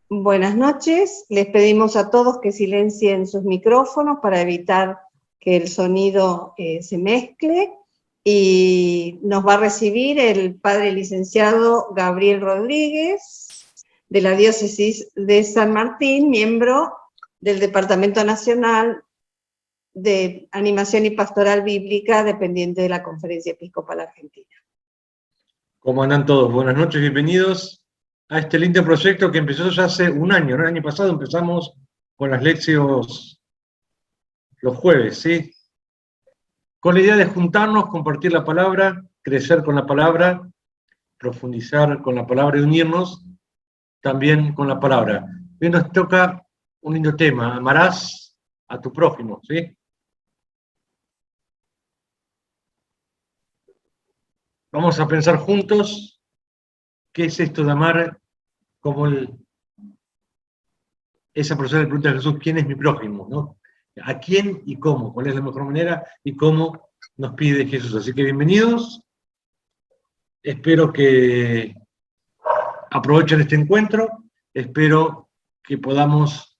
Buenas noches, les pedimos a todos que silencien sus micrófonos para evitar que el sonido se mezcle, y nos va a recibir el padre licenciado Gabriel Rodríguez, de la Diócesis de San Martín, miembro del Departamento Nacional de Animación y Pastoral Bíblica, dependiente de la Conferencia Episcopal Argentina. ¿Cómo andan todos? Buenas noches, bienvenidos a este lindo proyecto que empezó ya hace un año, ¿no? El año pasado empezamos con las lecciones los jueves, ¿sí? Con la idea de juntarnos, compartir la palabra, crecer con la palabra, profundizar con la palabra y unirnos también con la palabra. Hoy nos toca un lindo tema: amarás a tu prójimo, ¿sí? Vamos a pensar juntos qué es esto de amar, como esa persona le pregunta a Jesús: ¿quién es mi prójimo? ¿No? ¿A quién y cómo? ¿Cuál es la mejor manera y cómo nos pide Jesús? Así que bienvenidos. Espero que aprovechen este encuentro. Espero que podamos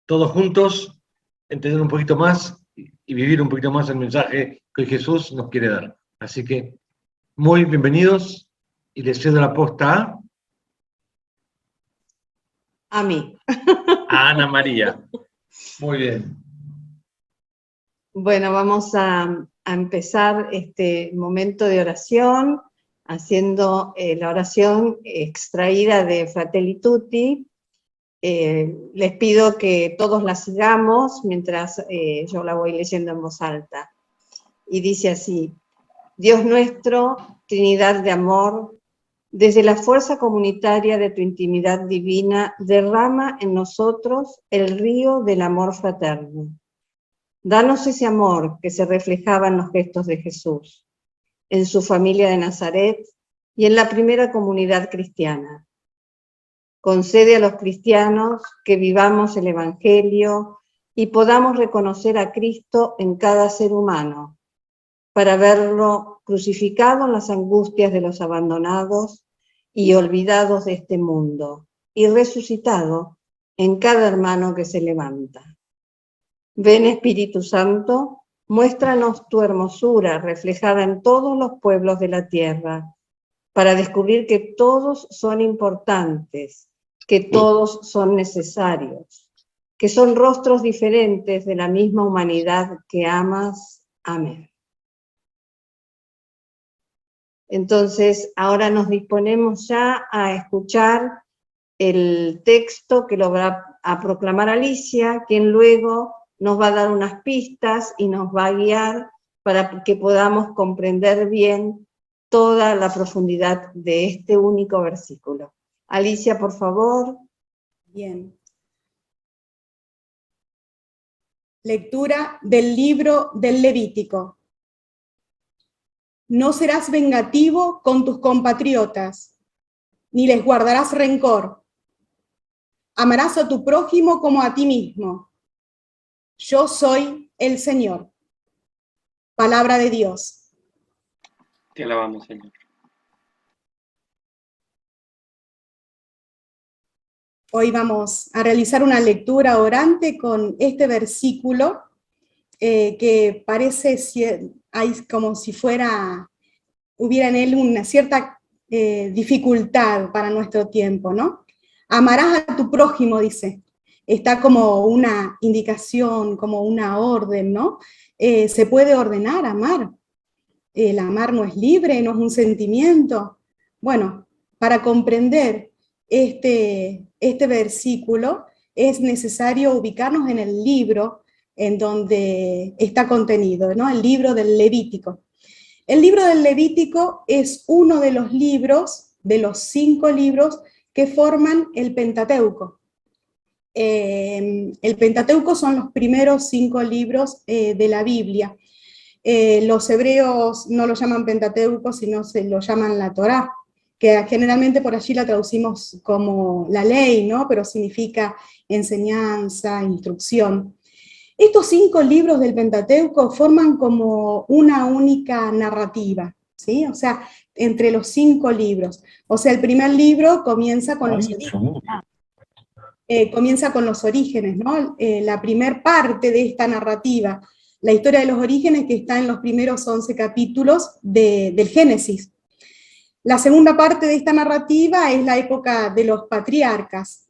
todos juntos entender un poquito más y vivir un poquito más el mensaje que Jesús nos quiere dar. Así que muy bienvenidos, y les cedo la posta A mí. a Ana María. Muy bien. Bueno, vamos a empezar este momento de oración haciendo la oración extraída de Fratelli Tutti. Les pido que todos la sigamos mientras yo la voy leyendo en voz alta. Y dice así: Dios nuestro, Trinidad de amor, desde la fuerza comunitaria de tu intimidad divina, derrama en nosotros el río del amor fraterno. Danos ese amor que se reflejaba en los gestos de Jesús, en su familia de Nazaret y en la primera comunidad cristiana. Concede a los cristianos que vivamos el Evangelio y podamos reconocer a Cristo en cada ser humano, para verlo crucificado en las angustias de los abandonados y olvidados de este mundo, y resucitado en cada hermano que se levanta. Ven, Espíritu Santo, muéstranos tu hermosura reflejada en todos los pueblos de la tierra, para descubrir que todos son importantes, que todos son necesarios, que son rostros diferentes de la misma humanidad que amas. Amén. Entonces, ahora nos disponemos ya a escuchar el texto que lo va a proclamar Alicia, quien luego nos va a dar unas pistas y nos va a guiar para que podamos comprender bien toda la profundidad de este único versículo. Alicia, por favor. Bien. Lectura del libro del Levítico. No serás vengativo con tus compatriotas, ni les guardarás rencor. Amarás a tu prójimo como a ti mismo. Yo soy el Señor. Palabra de Dios. Te alabamos, Señor. Hoy vamos a realizar una lectura orante con este versículo que parece como si hubiera en él una cierta dificultad para nuestro tiempo, ¿no? Amarás a tu prójimo, dice. Está como una indicación, como una orden, ¿no? Se puede ordenar amar. El amar no es libre, no es un sentimiento. Bueno, para comprender este versículo es necesario ubicarnos en el libro en donde está contenido, ¿no? El libro del Levítico. El libro del Levítico es uno de los libros, de los 5 libros que forman el Pentateuco. El Pentateuco son los primeros 5 libros de la Biblia. Los hebreos no lo llaman Pentateuco, sino se lo llaman la Torá, que generalmente por allí la traducimos como la ley, ¿no? Pero significa enseñanza, instrucción. Estos 5 libros del Pentateuco forman como una única narrativa, ¿sí? O sea, entre los 5 libros. O sea, el primer libro comienza con los orígenes, ¿no? La primer parte de esta narrativa, la historia de los orígenes, que está en los primeros 11 capítulos del Génesis. La segunda parte de esta narrativa es la época de los patriarcas.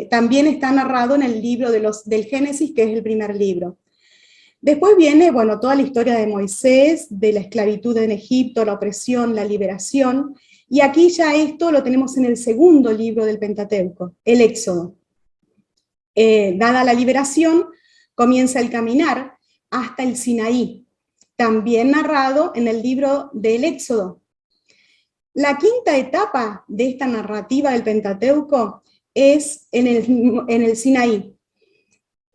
También está narrado en el libro del Génesis, que es el primer libro. Después viene, bueno, toda la historia de Moisés, de la esclavitud en Egipto, la opresión, la liberación, y aquí ya esto lo tenemos en el segundo libro del Pentateuco, el Éxodo. Dada la liberación, comienza el caminar hasta el Sinaí, también narrado en el libro del Éxodo. La quinta etapa de esta narrativa del Pentateuco es en el Sinaí.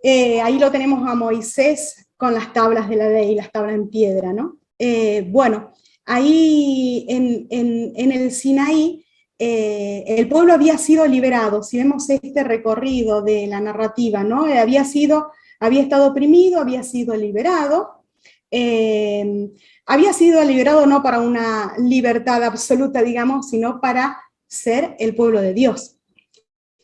Ahí lo tenemos a Moisés con las tablas de la ley, las tablas en piedra, ¿no? Bueno, ahí en el Sinaí el pueblo había sido liberado. Si vemos este recorrido de la narrativa, ¿no? Había estado oprimido, había sido liberado. Había sido liberado no para una libertad absoluta, digamos, sino para ser el pueblo de Dios.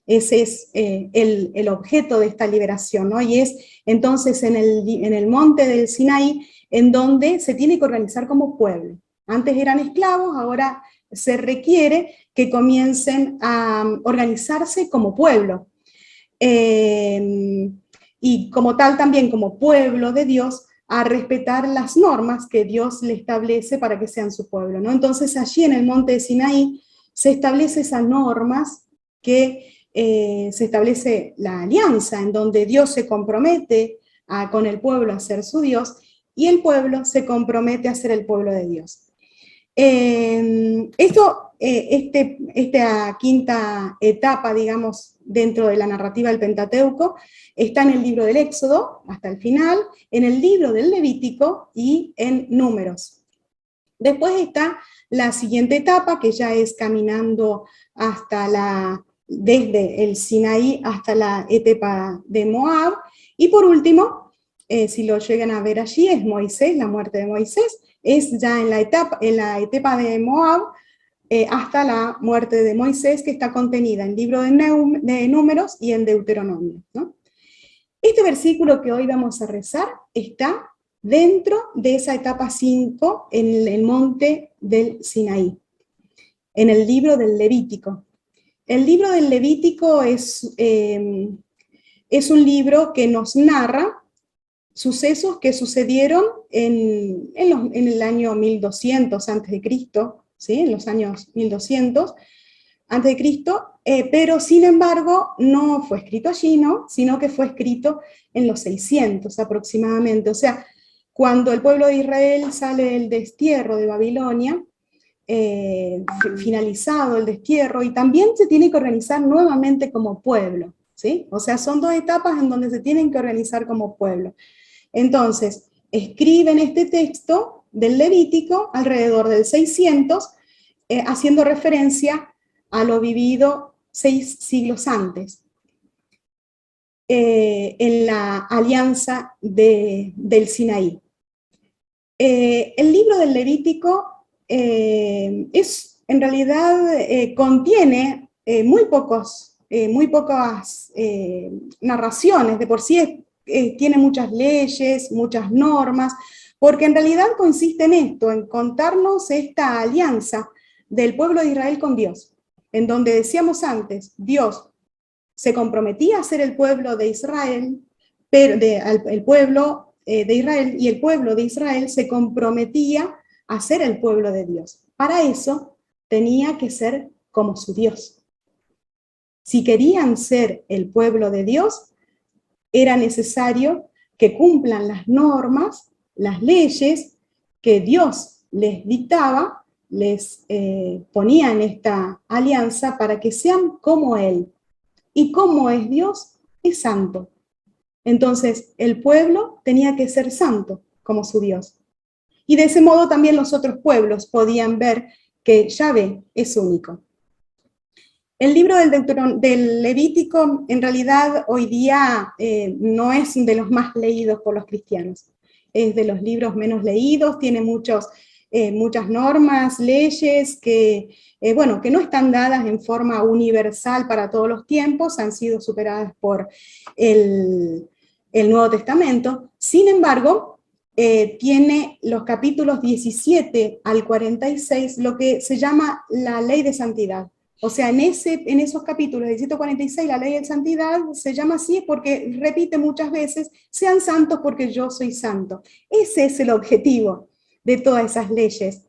Ese es el objeto de esta liberación, ¿no? Y es entonces en el monte del Sinaí en donde se tiene que organizar como pueblo. Antes eran esclavos, ahora se requiere que comiencen a organizarse como pueblo. Y como tal también como pueblo de Dios, a respetar las normas que Dios le establece para que sean su pueblo, ¿no? Entonces allí en el monte de Sinaí se establecen esas normas que se establece la alianza, en donde Dios se compromete con el pueblo a ser su Dios, y el pueblo se compromete a ser el pueblo de Dios. Esta quinta etapa, digamos, dentro de la narrativa del Pentateuco, está en el libro del Éxodo, hasta el final, en el libro del Levítico y en Números. Después está la siguiente etapa, que ya es caminando desde el Sinaí hasta la etapa de Moab, y por último, si lo llegan a ver allí, es Moisés, la muerte de Moisés, es ya en la etapa de Moab, hasta la muerte de Moisés, que está contenida en el libro de Números y en Deuteronomio, ¿no? Este versículo que hoy vamos a rezar está dentro de esa etapa 5 en el monte del Sinaí, en el libro del Levítico. El libro del Levítico es un libro que nos narra sucesos que sucedieron en el año 1200 a.C., ¿sí? En los años 1200 a.C., pero sin embargo no fue escrito allí, ¿no? Sino que fue escrito en los 600 aproximadamente. O sea, cuando el pueblo de Israel sale del destierro de Babilonia, finalizado el destierro, y también se tiene que organizar nuevamente como pueblo, ¿sí? O sea, son 2 etapas en donde se tienen que organizar como pueblo. Entonces, escriben este texto del Levítico alrededor del 600, haciendo referencia a lo vivido 6 siglos antes, en la alianza del Sinaí. El libro del Levítico en realidad contiene muy pocas narraciones, de por sí tiene muchas leyes, muchas normas, porque en realidad consiste en esto, en contarnos esta alianza del pueblo de Israel con Dios, en donde decíamos antes, Dios se comprometía a ser el pueblo de Israel, el pueblo de Israel, y el pueblo de Israel se comprometía a ser el pueblo de Dios. Para eso tenía que ser como su Dios. Si querían ser el pueblo de Dios, era necesario que cumplan las normas, las leyes que Dios les dictaba, les ponía en esta alianza para que sean como Él. Y como es Dios, es santo. Entonces, el pueblo tenía que ser santo como su Dios. Y de ese modo también los otros pueblos podían ver que Yahvé es único. El libro del Levítico, en realidad, hoy día no es de los más leídos por los cristianos. Es de los libros menos leídos, tiene muchos muchas normas, leyes que, bueno, que no están dadas en forma universal para todos los tiempos, han sido superadas por el Nuevo Testamento. Sin embargo, tiene los capítulos 17 al 46 lo que se llama la ley de santidad. O sea, en esos capítulos 17 al 46, la ley de santidad se llama así porque repite muchas veces, sean santos porque yo soy santo. Ese es el objetivo de todas esas leyes,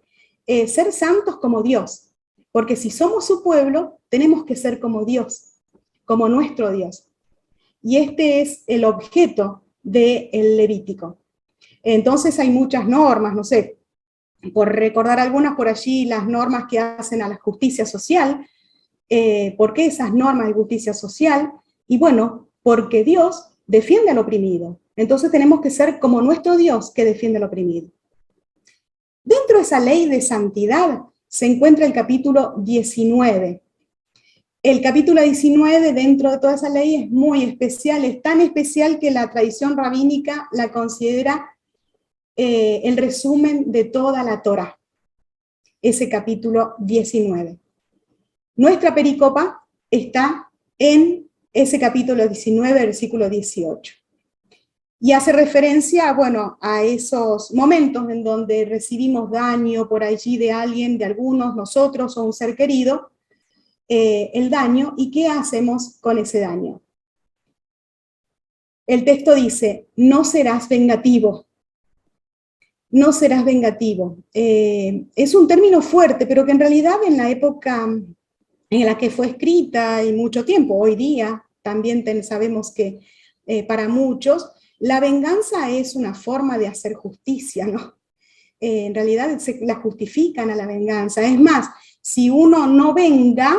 ser santos como Dios, porque si somos su pueblo, tenemos que ser como Dios, como nuestro Dios. Y este es el objeto del Levítico. Entonces hay muchas normas, no sé, por recordar algunas por allí, las normas que hacen a la justicia social. ¿Por qué esas normas de justicia social? Y bueno, porque Dios defiende al oprimido. Entonces tenemos que ser como nuestro Dios que defiende al oprimido. Dentro de esa ley de santidad se encuentra el capítulo 19. El capítulo 19 dentro de toda esa ley es muy especial, es tan especial que la tradición rabínica la considera el resumen de toda la Torá, ese capítulo 19. Nuestra pericopa está en ese capítulo 19, versículo 18. Y hace referencia, bueno, a esos momentos en donde recibimos daño por allí de alguien, de algunos, nosotros o un ser querido, el daño, y qué hacemos con ese daño. El texto dice, no serás vengativo. No serás vengativo. Es un término fuerte, pero que en realidad en la época en la que fue escrita y mucho tiempo, hoy día también sabemos que para muchos, la venganza es una forma de hacer justicia, ¿no? En realidad la justifican a la venganza. Es más, si uno no venga,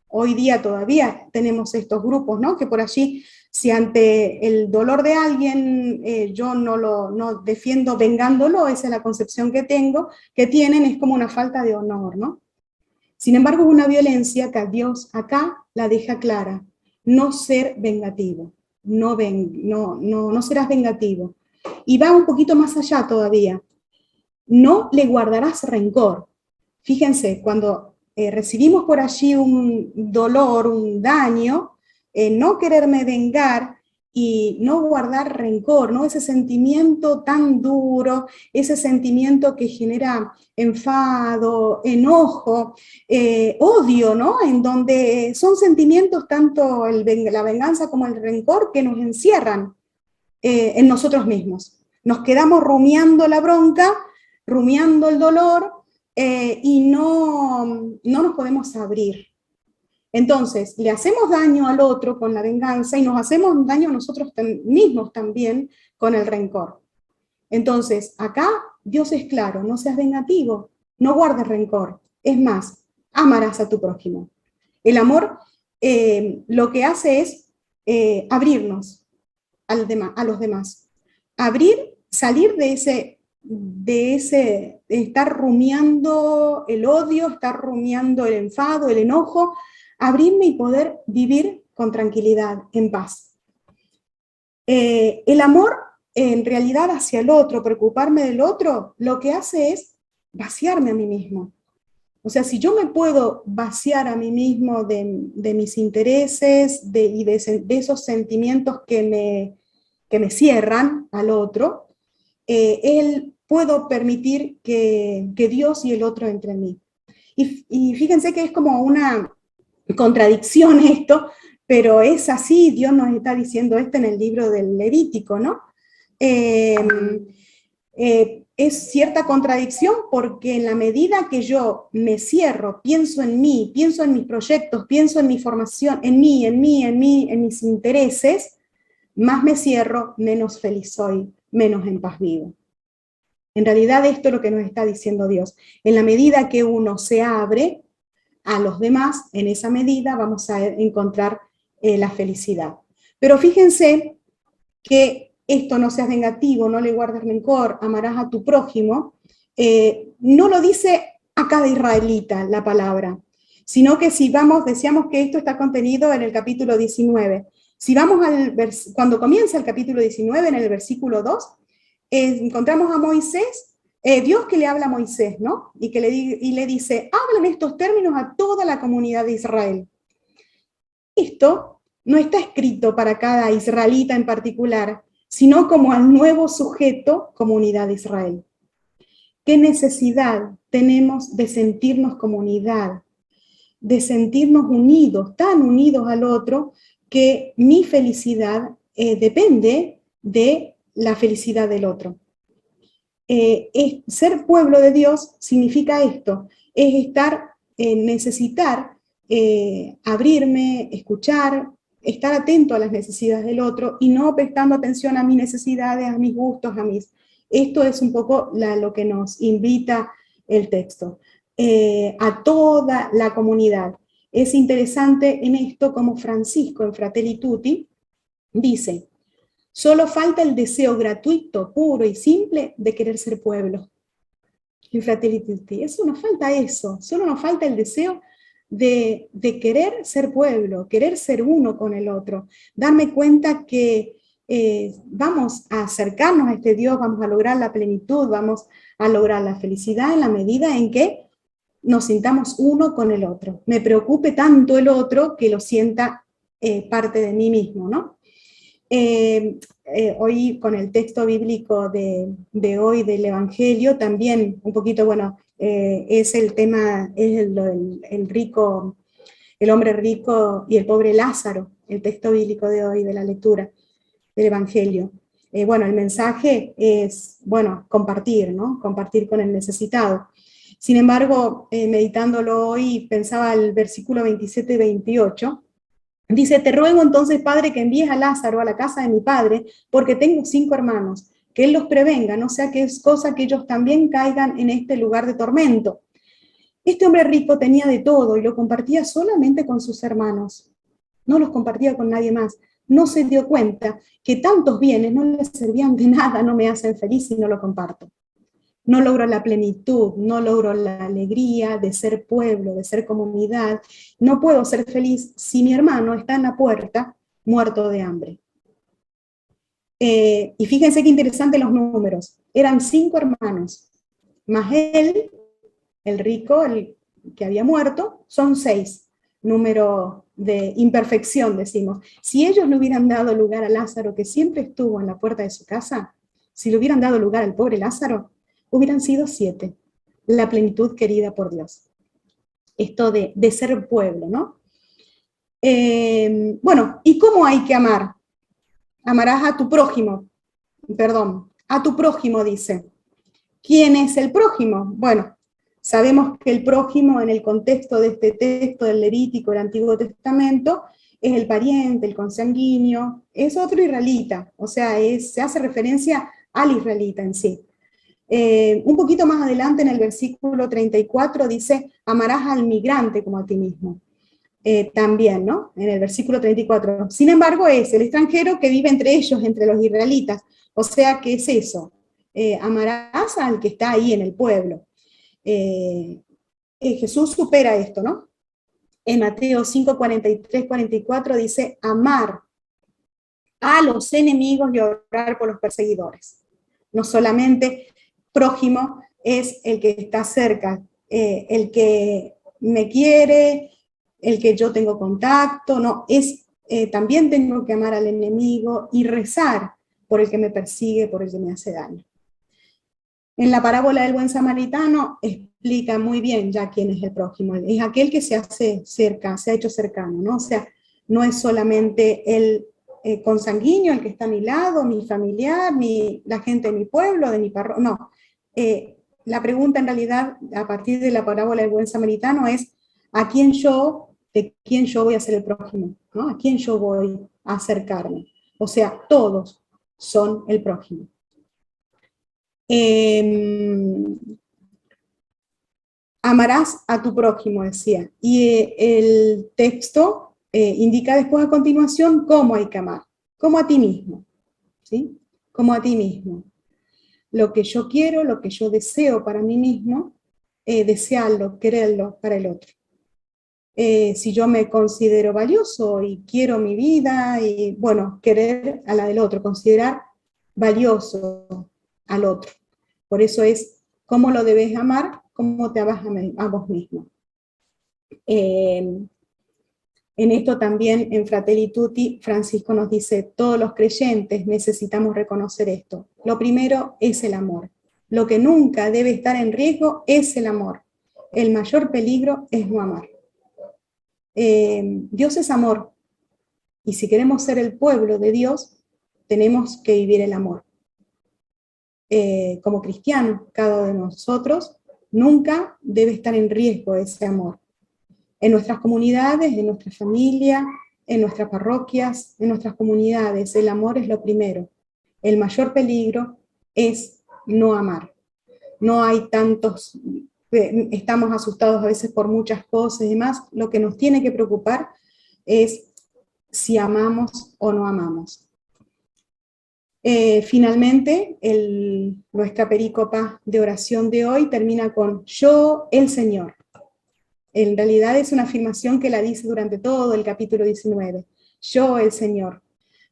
hoy día todavía tenemos estos grupos, ¿no? Que por allí, si ante el dolor de alguien yo no defiendo vengándolo, esa es la concepción que tienen, es como una falta de honor, ¿no? Sin embargo, es una violencia que Dios acá la deja clara, no ser vengativo, no serás vengativo. Y va un poquito más allá todavía, no le guardarás rencor. Fíjense, cuando recibimos por allí un dolor, un daño, no quererme vengar y no guardar rencor, ¿no? Ese sentimiento tan duro, ese sentimiento que genera enfado, enojo, odio, ¿no? En donde son sentimientos tanto la venganza como el rencor que nos encierran en nosotros mismos. Nos quedamos rumiando la bronca, rumiando el dolor, y no nos podemos abrir. Entonces, le hacemos daño al otro con la venganza y nos hacemos daño a nosotros mismos también con el rencor. Entonces, acá Dios es claro, no seas vengativo, no guardes rencor. Es más, amarás a tu prójimo. El amor lo que hace es abrirnos a los demás. Salir de estar rumiando el odio, estar rumiando el enfado, el enojo, abrirme y poder vivir con tranquilidad, en paz. El amor, en realidad, hacia el otro, preocuparme del otro, lo que hace es vaciarme a mí mismo. O sea, si yo me puedo vaciar a mí mismo de mis intereses y de esos sentimientos que me cierran al otro, puedo permitir que Dios y el otro entre en mí. Y fíjense que es como una contradicción esto, pero es así, Dios nos está diciendo esto en el libro del Levítico, ¿no? Es cierta contradicción porque en la medida que yo me cierro, pienso en mí, pienso en mis proyectos, pienso en mi formación, en mis intereses, más me cierro, menos feliz soy, menos en paz vivo. En realidad esto es lo que nos está diciendo Dios. En la medida que uno se abre a los demás, en esa medida vamos a encontrar la felicidad. Pero fíjense que esto no seas vengativo, no le guardes rencor, amarás a tu prójimo, no lo dice a cada israelita la palabra, sino que si vamos, decíamos que esto está contenido en el capítulo 19. Si vamos cuando comienza el capítulo 19, en el versículo 2, encontramos a Moisés Dios que le habla a Moisés, ¿no? Y le dice, habla en estos términos a toda la comunidad de Israel. Esto no está escrito para cada israelita en particular, sino como al nuevo sujeto, comunidad de Israel. ¿Qué necesidad tenemos de sentirnos comunidad? De sentirnos unidos, tan unidos al otro, que mi felicidad depende de la felicidad del otro. Ser pueblo de Dios significa esto, es necesitar abrirme, escuchar, estar atento a las necesidades del otro y no prestando atención a mis necesidades, a mis gustos, Esto es un poco lo que nos invita el texto. A toda la comunidad. Es interesante en esto como Francisco en Fratelli Tutti dice, solo falta el deseo gratuito, puro y simple de querer ser pueblo. En Fratelli Tutti, solo nos falta el deseo de querer ser pueblo, querer ser uno con el otro, darme cuenta que vamos a acercarnos a este Dios, vamos a lograr la plenitud, vamos a lograr la felicidad en la medida en que nos sintamos uno con el otro. Me preocupe tanto el otro que lo sienta parte de mí mismo, ¿no? Hoy con el texto bíblico de hoy del Evangelio, también un poquito, bueno, es el tema, es el rico, el hombre rico y el pobre Lázaro, el texto bíblico de hoy, de la lectura del Evangelio. Bueno, el mensaje es, bueno, compartir, ¿no? Compartir con el necesitado. Sin embargo, meditándolo hoy, pensaba el versículo 27 y 28, dice, te ruego entonces, Padre, que envíes a Lázaro a la casa de mi padre, porque tengo 5 hermanos, que él los prevenga, no sea que es cosa que ellos también caigan en este lugar de tormento. Este hombre rico tenía de todo y lo compartía solamente con sus hermanos, no los compartía con nadie más. No se dio cuenta que tantos bienes no le servían de nada, no me hacen feliz si no lo comparto. No logro la plenitud, no logro la alegría de ser pueblo, de ser comunidad. No puedo ser feliz si mi hermano está en la puerta muerto de hambre. Y fíjense qué interesante los números. Eran 5 hermanos, más él, el rico, el que había muerto, son 6. Número de imperfección, decimos. Si ellos le hubieran dado lugar a Lázaro, que siempre estuvo en la puerta de su casa, si le hubieran dado lugar al pobre Lázaro, hubieran sido 7, la plenitud querida por Dios. Esto de ser pueblo, ¿no? Bueno, ¿y cómo hay que amar? Amarás a tu prójimo, a tu prójimo dice. ¿Quién es el prójimo? Bueno, sabemos que el prójimo en el contexto de este texto del Levítico, el Antiguo Testamento, es el pariente, el consanguíneo, es otro israelita, o sea, se hace referencia al israelita en sí. Un poquito más adelante en el versículo 34 dice, amarás al migrante como a ti mismo. También, ¿no? En el versículo 34. Sin embargo, es el extranjero que vive entre ellos, entre los israelitas. O sea, ¿qué es eso? Amarás al que está ahí en el pueblo. Jesús supera esto, ¿no? En Mateo 5, 43, 44 dice, amar a los enemigos y orar por los perseguidores. No solamente prójimo es el que está cerca, el que me quiere, el que yo tengo contacto, no, también tengo que amar al enemigo y rezar por el que me persigue, por el que me hace daño. En la parábola del buen samaritano explica muy bien ya quién es el prójimo, es aquel que se hace cerca, se ha hecho cercano, ¿no? O sea, no es solamente el consanguíneo, el que está a mi lado, mi familiar, la gente de mi pueblo, de mi parroquia, no. La pregunta en realidad, a partir de la parábola del buen samaritano, es de quién yo voy a ser el prójimo, ¿no? A quién yo voy a acercarme. O sea, todos son el prójimo. Amarás a tu prójimo, decía. Y el texto indica después a continuación cómo hay que amar, como a ti mismo, ¿sí? Como a ti mismo. Lo que yo quiero, lo que yo deseo para mí mismo, desearlo, quererlo para el otro. Si yo me considero valioso y quiero mi vida, y bueno, querer a la del otro, considerar valioso al otro. Por eso es ¿Cómo lo debes amar? ¿Cómo te amas a vos mismo? En esto también, en Fratelli Tutti, Francisco nos dice, todos los creyentes necesitamos reconocer esto. Lo primero es el amor. Lo que nunca debe estar en riesgo es el amor. El mayor peligro es no amar. Dios es amor, y si queremos ser el pueblo de Dios, tenemos que vivir el amor. Como cristianos, cada uno de nosotros nunca debe estar en riesgo ese amor. En nuestras comunidades, en nuestra familia, en nuestras parroquias, en nuestras comunidades, el amor es lo primero. El mayor peligro es no amar. No hay tantos, estamos asustados a veces por muchas cosas y demás. Lo que nos tiene que preocupar es si amamos o no amamos. Finalmente, nuestra perícopa de oración de hoy termina con yo, el Señor. En realidad es una afirmación que la dice durante todo el capítulo 19. Yo, el Señor.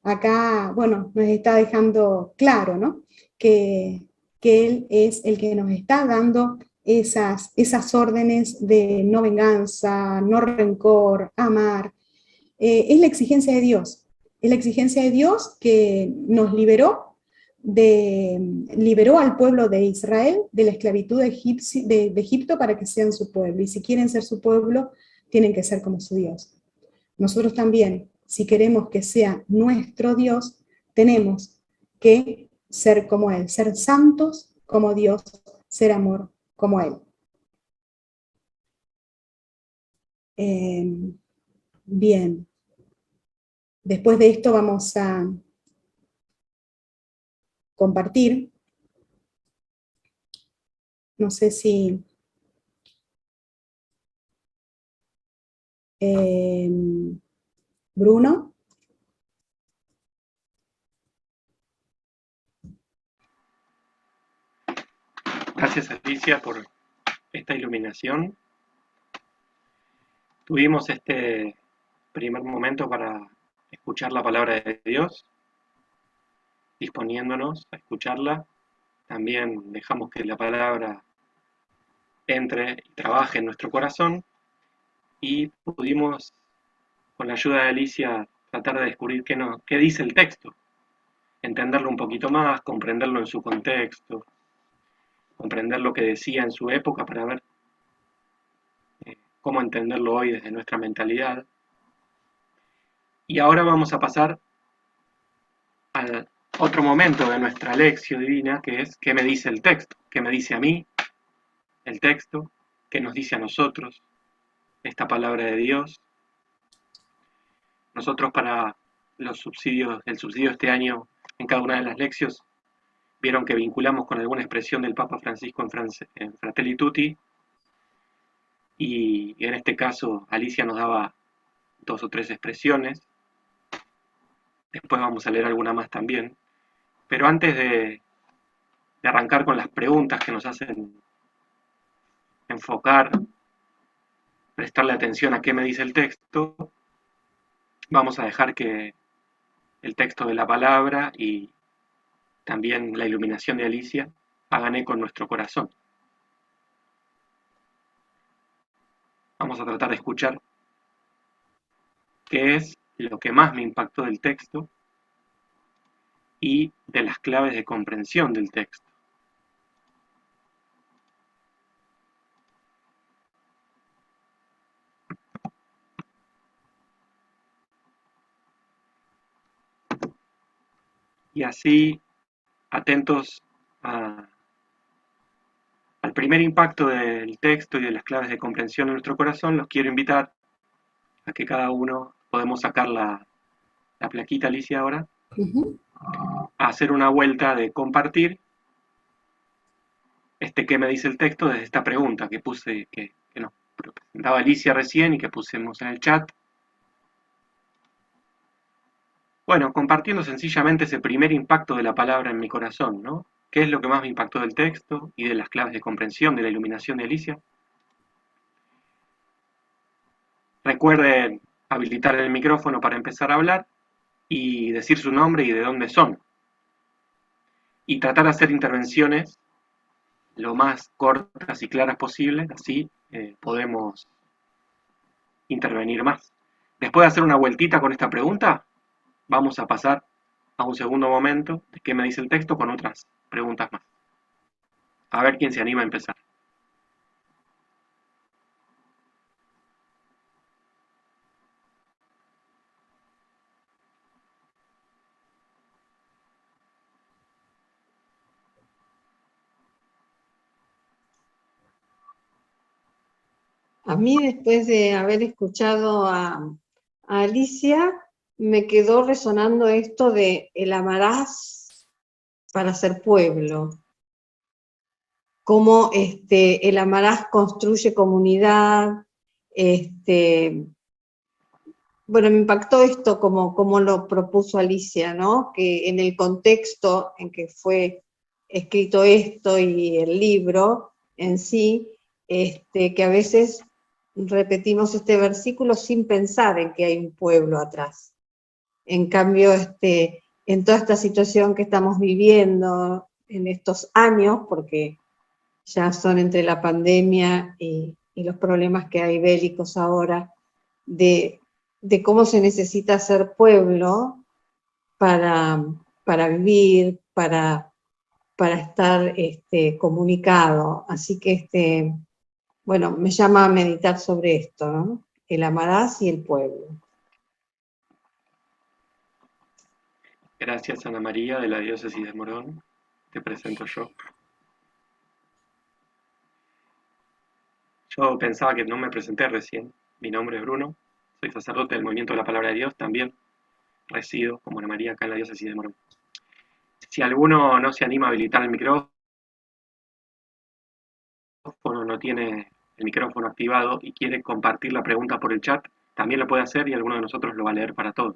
Acá, bueno, nos está dejando claro, ¿no? Que Él es el que nos está dando esas órdenes de no venganza, no rencor, amar. Es la exigencia de Dios. Es la exigencia de Dios que nos liberó al pueblo de Israel de la esclavitud de Egipto para que sean su pueblo. Y si quieren ser su pueblo, tienen que ser como su Dios. Nosotros también, si queremos que sea nuestro Dios, tenemos que ser como Él, ser santos como Dios, ser amor como Él. Bien. Después de esto vamos a compartir. No sé si Bruno. Gracias, Alicia, por esta iluminación. Tuvimos este primer momento para escuchar la palabra de Dios, disponiéndonos a escucharla. También dejamos que la palabra entre y trabaje en nuestro corazón, y pudimos, con la ayuda de Alicia, tratar de descubrir qué dice el texto, entenderlo un poquito más, comprenderlo en su contexto, comprender lo que decía en su época para ver cómo entenderlo hoy desde nuestra mentalidad. Y ahora vamos a pasar al otro momento de nuestra lección divina, que es qué me dice el texto, qué me dice a mí el texto, qué nos dice a nosotros esta palabra de Dios. Nosotros, para el subsidio de este año, en cada una de las lecciones, vieron que vinculamos con alguna expresión del Papa Francisco en Fratelli Tutti, y en este caso Alicia nos daba 2 o 3 expresiones. Después vamos a leer alguna más también. Pero antes de arrancar con las preguntas que nos hacen enfocar, prestarle atención a qué me dice el texto, vamos a dejar que el texto de la palabra y también la iluminación de Alicia hagan eco en nuestro corazón. Vamos a tratar de escuchar qué es lo que más me impactó del texto y de las claves de comprensión del texto. Y así, atentos al primer impacto del texto y de las claves de comprensión en nuestro corazón, los quiero invitar a que cada uno, podemos sacar la plaquita, Alicia, ahora, a hacer una vuelta de compartir qué me dice el texto desde esta pregunta que puse, que nos presentaba Alicia recién y que pusimos en el chat. Bueno, compartiendo sencillamente ese primer impacto de la palabra en mi corazón, ¿no? ¿Qué es lo que más me impactó del texto y de las claves de comprensión, de la iluminación de Alicia? Recuerden habilitar el micrófono para empezar a hablar y decir su nombre y de dónde son. Y tratar de hacer intervenciones lo más cortas y claras posible, así podemos intervenir más. Después de hacer una vueltita con esta pregunta, vamos a pasar a un segundo momento de qué me dice el texto con otras preguntas más. A ver quién se anima a empezar. A mí, después de haber escuchado a Alicia, me quedó resonando esto de el amarás para ser pueblo. Cómo el amarás construye comunidad. Bueno, me impactó esto como lo propuso Alicia, ¿no? Que en el contexto en que fue escrito esto y el libro en sí, que a veces repetimos este versículo sin pensar en que hay un pueblo atrás. En cambio, en toda esta situación que estamos viviendo en estos años, porque ya son entre la pandemia y los problemas que hay bélicos ahora, de cómo se necesita ser pueblo para vivir, para estar comunicado. Así que, bueno, me llama a meditar sobre esto, ¿no? El amarás y el pueblo. Gracias, Ana María, de la Diócesis de Morón. Te presento yo. Yo pensaba que no me presenté recién. Mi nombre es Bruno, soy sacerdote del Movimiento de la Palabra de Dios, también resido, como Ana María, acá en la Diócesis de Morón. Si alguno no se anima a habilitar el micrófono, no tiene el micrófono activado y quiere compartir la pregunta por el chat, también lo puede hacer y alguno de nosotros lo va a leer para todos.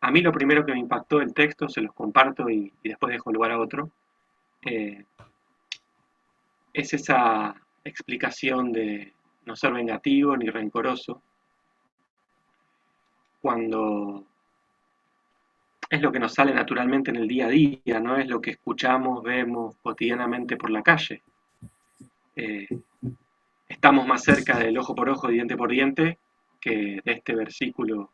A mí lo primero que me impactó el texto, se los comparto y después dejo lugar a otro, es esa explicación de no ser vengativo ni rencoroso, cuando es lo que nos sale naturalmente en el día a día, no es lo que escuchamos, vemos cotidianamente por la calle. Estamos más cerca del ojo por ojo, diente por diente, que de este versículo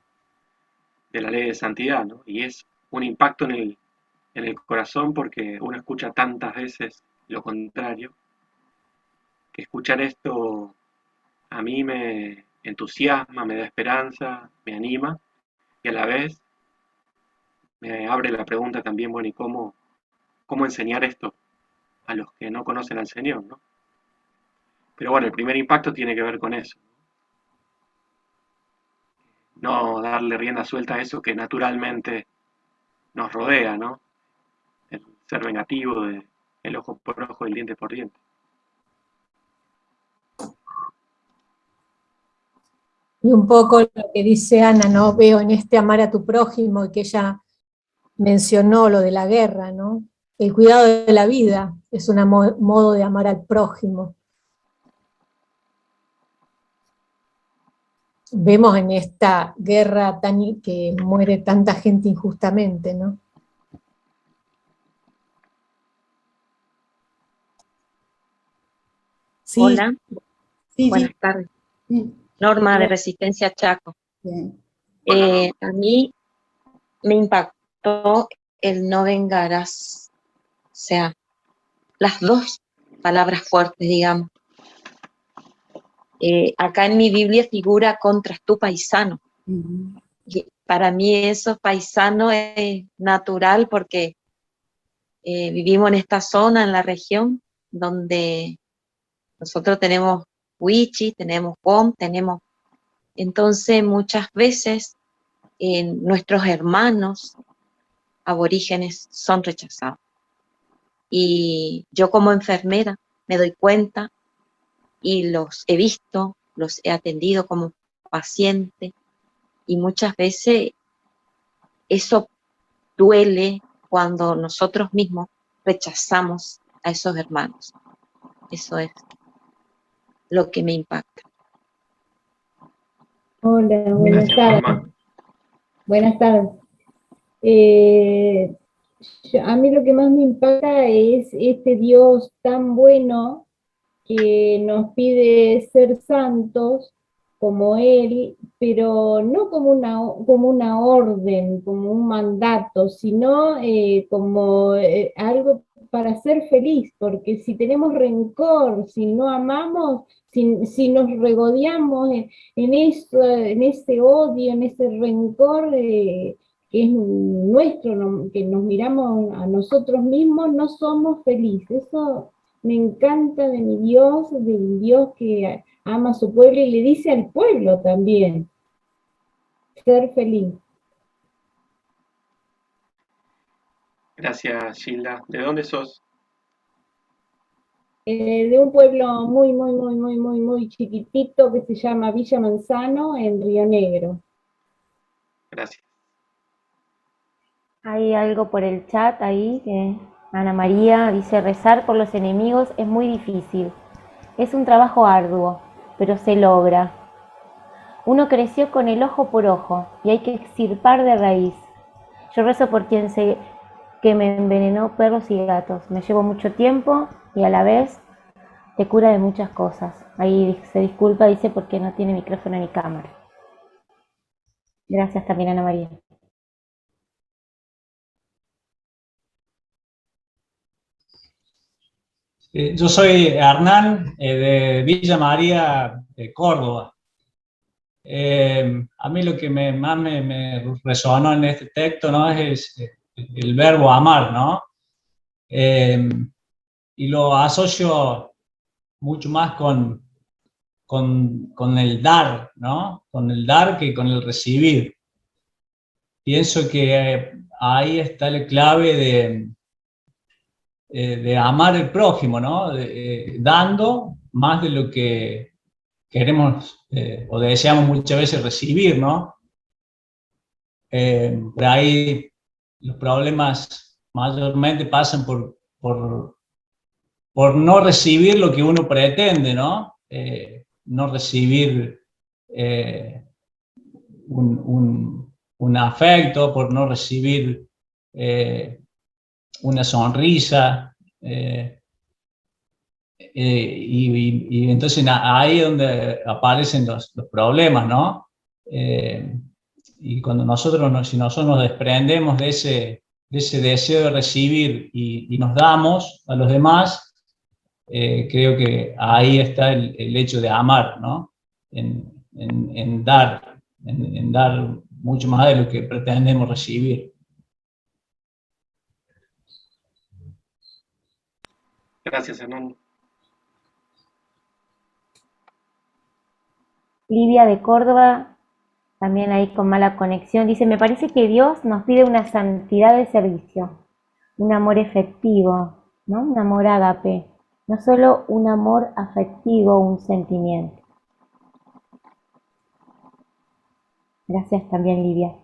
de la ley de santidad, ¿no? Y es un impacto en el corazón porque uno escucha tantas veces lo contrario, que escuchar esto a mí me entusiasma, me da esperanza, me anima, y a la vez me abre la pregunta también, bueno, ¿y cómo enseñar esto a los que no conocen al Señor, ¿no? Pero bueno, el primer impacto tiene que ver con eso. No darle rienda suelta a eso que naturalmente nos rodea, ¿no? El ser vengativo, el ojo por ojo, el diente por diente. Y un poco lo que dice Ana, ¿no? Veo en este amar a tu prójimo, que ella mencionó lo de la guerra, ¿no? El cuidado de la vida es un modo de amar al prójimo. Vemos en esta guerra que muere tanta gente injustamente, ¿no? Sí, Hola, sí, buenas sí. tardes. Sí. Norma de Resistencia Chaco. Bien. A mí me impactó el no vengarás, o sea, las dos palabras fuertes, digamos. Acá en mi Biblia figura contra tu paisano. Uh-huh. Y para mí eso paisano es natural porque vivimos en esta zona, en la región, donde nosotros tenemos Wichi, tenemos WOM, entonces muchas veces nuestros hermanos aborígenes son rechazados. Y yo como enfermera me doy cuenta y los he visto, los he atendido como paciente y muchas veces eso duele cuando nosotros mismos rechazamos a esos hermanos. Eso es lo que me impacta. Hola, buenas Gracias, tardes. Norma. Buenas tardes. A mí lo que más me impacta es este Dios tan bueno que nos pide ser santos como Él, pero no como una orden, como un mandato, sino como algo para ser feliz, porque si tenemos rencor, si no amamos, si nos regodeamos en ese odio, en ese rencor que es nuestro, que nos miramos a nosotros mismos, no somos felices. Eso me encanta de mi Dios, del Dios que ama a su pueblo y le dice al pueblo también, ser feliz. Gracias, Gilda. ¿De dónde sos? De un pueblo muy chiquitito que se llama Villa Manzano, en Río Negro. Gracias. Hay algo por el chat ahí que Ana María dice: rezar por los enemigos es muy difícil. Es un trabajo arduo, pero se logra. Uno creció con el ojo por ojo y hay que extirpar de raíz. Yo rezo por quien que me envenenó perros y gatos. Me llevó mucho tiempo y a la vez te cura de muchas cosas. Ahí se disculpa, dice, porque no tiene micrófono ni cámara. Gracias también, Ana María. Yo soy Hernán, de Villa María, Córdoba. A mí lo que más me resonó en este texto, ¿no?, es el verbo amar, ¿no? Y lo asocio mucho más con el dar, ¿no? Con el dar que con el recibir. Pienso que ahí está la clave de amar al prójimo, ¿no? Dando más de lo que queremos o deseamos muchas veces recibir, ¿no? Por ahí los problemas mayormente pasan por no recibir lo que uno pretende, ¿no? No recibir un afecto, por no recibir una sonrisa, y entonces ahí es donde aparecen los problemas, ¿no? Y cuando si nosotros nos desprendemos de ese deseo de recibir y nos damos a los demás, creo que ahí está el hecho de amar, ¿no? En dar mucho más de lo que pretendemos recibir. Gracias, Hernán. Livia de Córdoba, también ahí con mala conexión, dice: me parece que Dios nos pide una santidad de servicio, un amor efectivo, ¿no? Un amor ágape, no solo un amor afectivo, un sentimiento. Gracias también, Livia.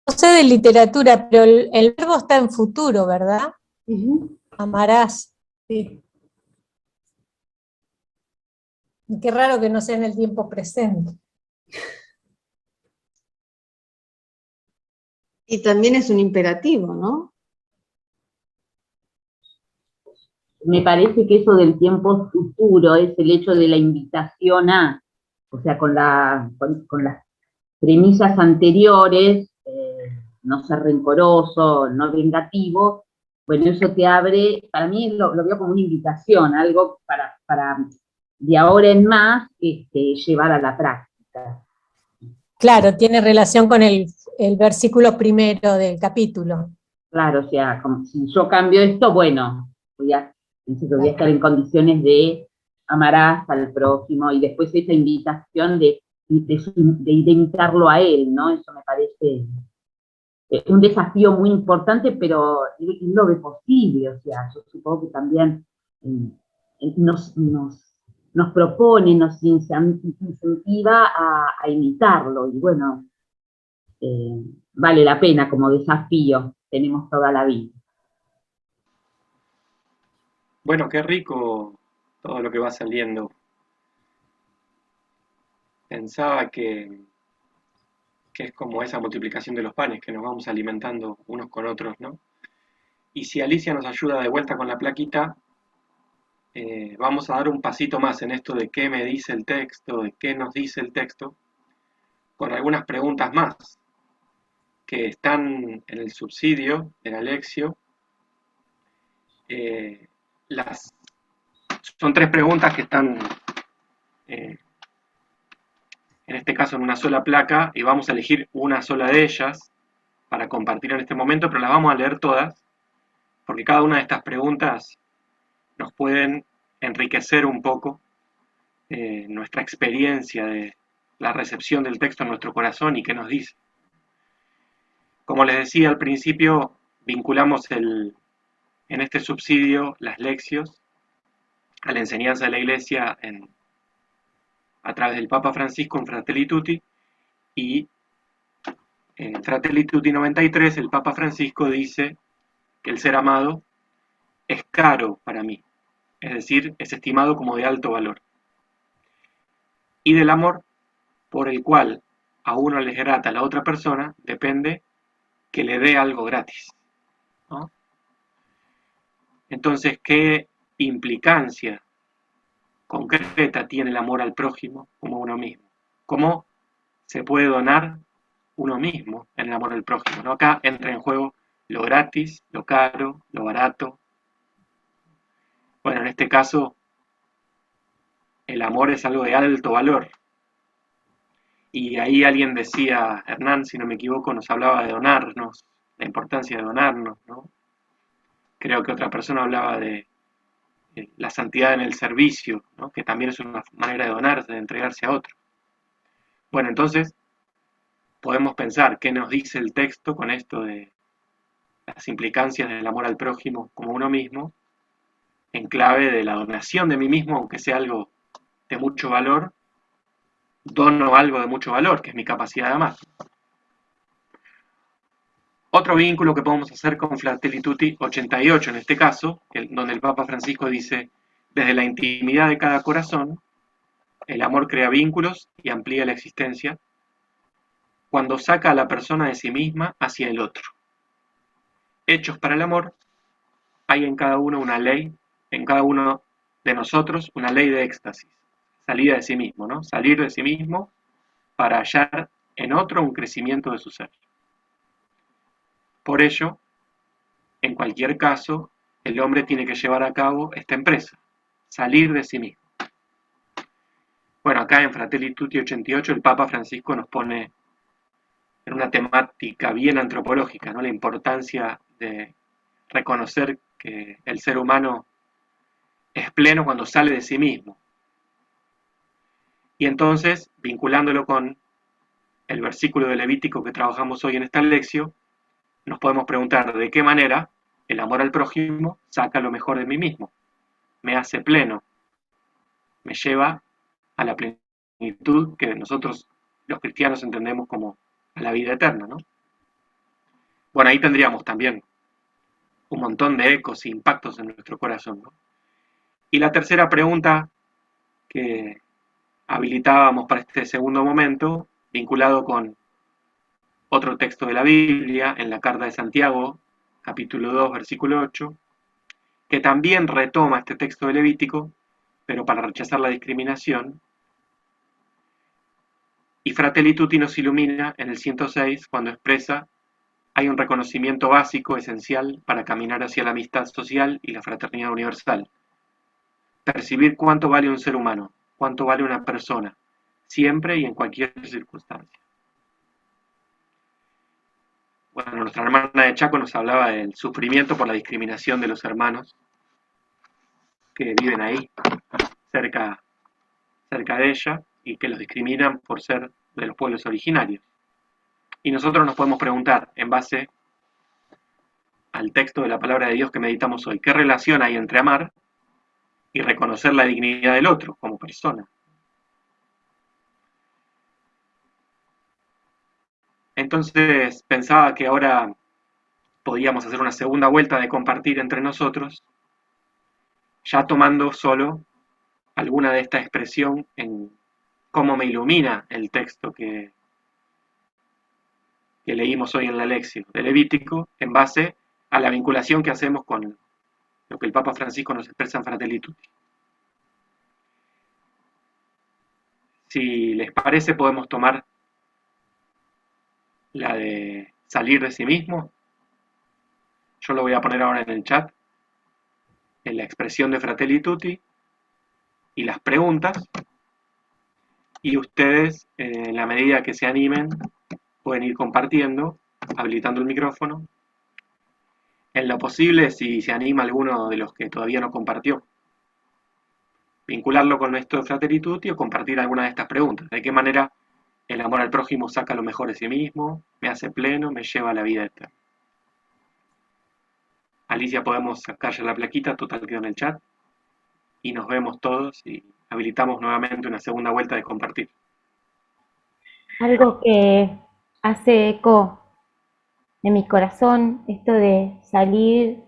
No sé de literatura, pero el verbo está en futuro, ¿verdad? Amarás. Sí. Qué raro que no sea en el tiempo presente. Y también es un imperativo, ¿no? Me parece que eso del tiempo futuro es el hecho de la invitación a, o sea, con las premisas anteriores, no ser rencoroso, no vengativo. Bueno, eso te abre, para mí lo veo como una invitación, algo para de ahora en más llevar a la práctica. Claro, tiene relación con el versículo primero del capítulo. Claro, o sea, como si yo cambio esto, bueno, voy a estar en condiciones de amarás al prójimo, y después esa invitación de imitarlo a él, ¿no? Eso me parece un desafío muy importante, pero lo ve posible. O sea, yo supongo que también nos propone, nos incentiva a imitarlo, y bueno, vale la pena como desafío, tenemos toda la vida. Bueno, qué rico todo lo que va saliendo. Pensaba que que es como esa multiplicación de los panes, que nos vamos alimentando unos con otros, ¿no? Y si Alicia nos ayuda de vuelta con la plaquita, vamos a dar un pasito más en esto de qué me dice el texto, de qué nos dice el texto, con algunas preguntas más que están en el subsidio de la Lectio. Son 3 preguntas que están, en este caso, en una sola placa, y vamos a elegir una sola de ellas para compartir en este momento, pero las vamos a leer todas, porque cada una de estas preguntas nos pueden enriquecer un poco nuestra experiencia de la recepción del texto en nuestro corazón y qué nos dice. Como les decía al principio, vinculamos en este subsidio las leccios a la enseñanza de la Iglesia a través del Papa Francisco en Fratelli Tutti, y en Fratelli Tutti 93 el Papa Francisco dice que el ser amado es caro para mí, es decir, es estimado como de alto valor. Y del amor por el cual a uno le es grata a la otra persona depende que le dé algo gratis, ¿no? Entonces, ¿qué implicancia concreta tiene el amor al prójimo como uno mismo? ¿Cómo se puede donar uno mismo en el amor al prójimo, ¿no? Acá entra en juego lo gratis, lo caro, lo barato. Bueno, en este caso, el amor es algo de alto valor. Y ahí alguien decía, Hernán, si no me equivoco, nos hablaba de donarnos, la importancia de donarnos, ¿no? Creo que otra persona hablaba de la santidad en el servicio, ¿no? Que también es una manera de donarse, de entregarse a otro. Bueno, entonces, podemos pensar qué nos dice el texto con esto de las implicancias del amor al prójimo como uno mismo, en clave de la donación de mí mismo, aunque sea algo de mucho valor, dono algo de mucho valor, que es mi capacidad de amar. Otro vínculo que podemos hacer con Fratelli Tutti 88, en este caso, donde el Papa Francisco dice, desde la intimidad de cada corazón, el amor crea vínculos y amplía la existencia, cuando saca a la persona de sí misma hacia el otro. Hechos para el amor, hay en cada uno una ley, en cada uno de nosotros una ley de éxtasis, salida de sí mismo, ¿no? Salir de sí mismo para hallar en otro un crecimiento de su ser. Por ello, en cualquier caso, el hombre tiene que llevar a cabo esta empresa, salir de sí mismo. Bueno, acá en Fratelli Tutti 88 el Papa Francisco nos pone en una temática bien antropológica, ¿no? La importancia de reconocer que el ser humano es pleno cuando sale de sí mismo. Y entonces, vinculándolo con el versículo de Levítico que trabajamos hoy en esta lección, nos podemos preguntar de qué manera el amor al prójimo saca lo mejor de mí mismo, me hace pleno, me lleva a la plenitud que nosotros los cristianos entendemos como a la vida eterna, ¿no? Bueno, ahí tendríamos también un montón de ecos e impactos en nuestro corazón, ¿no? Y la tercera pregunta que habilitábamos para este segundo momento, vinculado con otro texto de la Biblia, en la carta de Santiago, capítulo 2, versículo 8, que también retoma este texto de Levítico, pero para rechazar la discriminación. Y Fratelli Tutti nos ilumina en el 106 cuando expresa: hay un reconocimiento básico, esencial, para caminar hacia la amistad social y la fraternidad universal. Percibir cuánto vale un ser humano, cuánto vale una persona, siempre y en cualquier circunstancia. Bueno, nuestra hermana de Chaco nos hablaba del sufrimiento por la discriminación de los hermanos que viven ahí, cerca de ella, y que los discriminan por ser de los pueblos originarios. Y nosotros nos podemos preguntar, en base al texto de la palabra de Dios que meditamos hoy, ¿qué relación hay entre amar y reconocer la dignidad del otro como persona? Entonces pensaba que ahora podíamos hacer una segunda vuelta de compartir entre nosotros, ya tomando solo alguna de esta expresión en cómo me ilumina el texto que que leímos hoy en la lección de Levítico en base a la vinculación que hacemos con lo que el Papa Francisco nos expresa en Fratelli Tutti. Si les parece, podemos tomar la de salir de sí mismo. Yo lo voy a poner ahora en el chat, en la expresión de Fratelli Tutti, y las preguntas, y ustedes, en la medida que se animen, pueden ir compartiendo, habilitando el micrófono. En lo posible, si se anima alguno de los que todavía no compartió, vincularlo con esto de Fratelli Tutti o compartir alguna de estas preguntas. ¿De qué manera el amor al prójimo saca lo mejor de sí mismo, me hace pleno, me lleva a la vida eterna? Alicia, podemos sacar ya la plaquita, total quedó en el chat, y nos vemos todos y habilitamos nuevamente una segunda vuelta de compartir. Algo que hace eco en mi corazón, esto de salirse